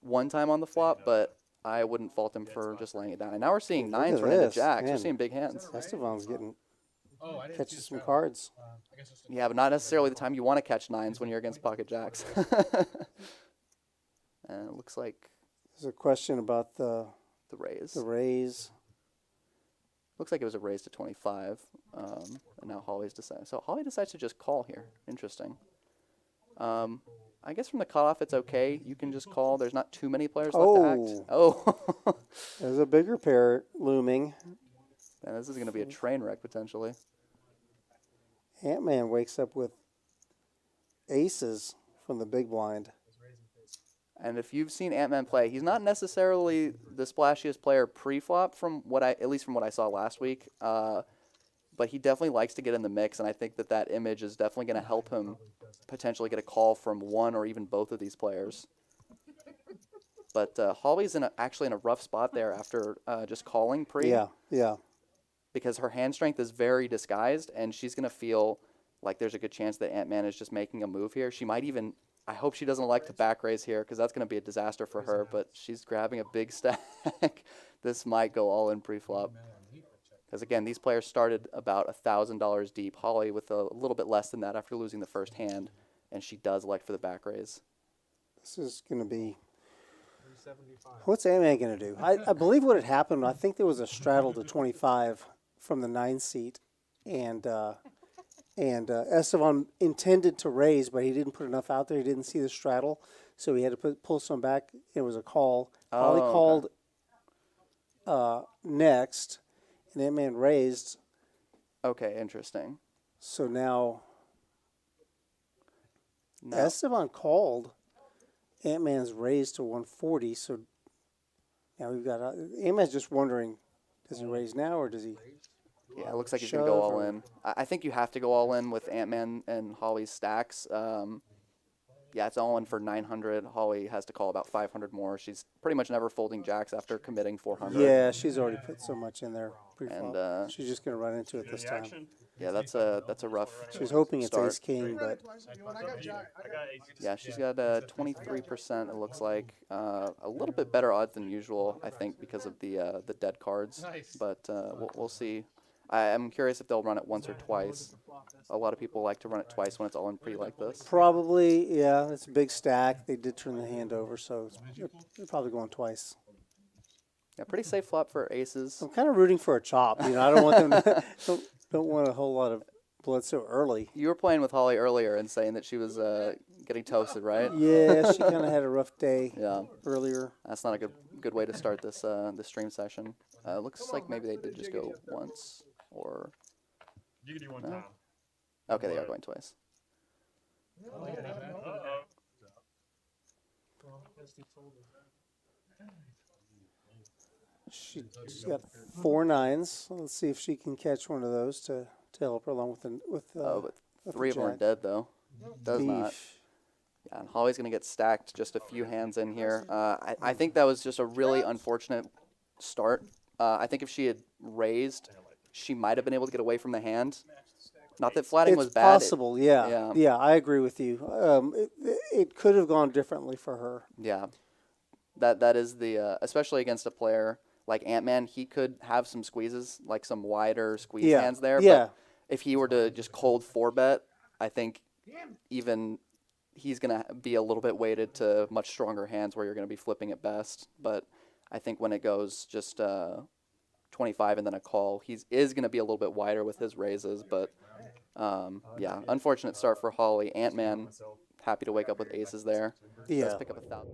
one time on the flop, but I wouldn't fault him for just laying it down. And now we're seeing Look nines at run into this, jacks. We're man. seeing big hands. Esteban's getting catching some cards. Yeah, but not necessarily the time you want to catch nines when you're against pocket jacks. And it looks like There's a question about the raise. the raise. Looks like it was a raise to 25, and now Holly's decided. So Holly decides to just call here. Interesting. I guess from the cutoff, it's okay. You can just call. There's not too many players left to act. Oh. There's a bigger pair looming. And this is going to be a train wreck, potentially. Ant-Man wakes up with aces from the big blind. And if you've seen Ant-Man play, he's not necessarily the splashiest player pre-flop at least from what I saw last week. But he definitely likes to get in the mix, and I think that image is definitely going to help him potentially get a call from one or even both of these players. But Holly's actually in a rough spot there after just calling pre. Yeah. Because her hand strength is very disguised, and she's going to feel like there's a good chance that Ant-Man is just making a move here. She might even... I hope she doesn't elect to back raise here, because that's going to be a disaster for her, but she's grabbing a big stack. This might go all in pre-flop. Because, again, these players started about $1,000 deep. Holly with a little bit less than that after losing the first hand, and she does elect for the back raise. This is going to be... What's Ant-Man going to do? I believe what had happened, I think there was a straddle to 25 from the 9 seat, and Esteban intended to raise, but he didn't put enough out there. He didn't see the straddle, so he had to pull some back. It was a call. Holly called next, and Ant-Man raised. Okay, interesting. So now Esteban called. Ant-Man's raised to 140, so now we've got... Ant-Man's just wondering, does he raise now or does he... Yeah, it looks like he's going to go all in. I think you have to go all in with Ant-Man and Holly's stacks. Yeah, it's all in for 900. Holly has to call about 500 more. She's pretty much never folding jacks after committing 400. Yeah, she's already put so much in there pre-flop. And she's just going to run into it this time. Yeah, that's a rough She's hoping it's start. Ace-King, but... Yeah, she's got 23%, it looks like. A little bit better odds than usual, I think, because of the dead cards. But we'll see. I'm curious if they'll run it once or twice. A lot of people like to run it twice when it's all in pre like this. Probably, yeah. It's a big stack. They did turn the hand over, so they're probably going twice. Yeah, pretty safe flop for aces. I'm kind of rooting for a chop. You know, I don't want them to, don't want a whole lot of blood so early. You were playing with Holly earlier and saying that she was getting toasted, right? Yeah, she kind of had a rough day earlier. That's not a good way to start this this stream session. Looks like maybe they did just go once. Or you can do one time. Okay, they are going twice. She's got 4 9s. So let's see if she can catch one of those to help her along with but 3 of them are dead though. Does not. Yeah, and Holly's gonna get stacked. Just a few hands in here. I think that was just a really unfortunate start. I think if she had raised, she might have been able to get away from the hand. Not that flatting was bad. It's possible, yeah, I agree with you. It could have gone differently for her. Yeah, that is the especially against a player like Ant-Man, he could have some squeezes, like some wider squeeze hands there. Yeah. But if he were to just cold 4-bet, I think even he's gonna be a little bit weighted to much stronger hands where you're gonna be flipping at best. But I think when it goes just 25 and then a call, he is going to be a little bit wider with his raises, but yeah, unfortunate start for Holly. Ant-Man, happy to wake up with aces there. Yeah. Does pick up 1,000.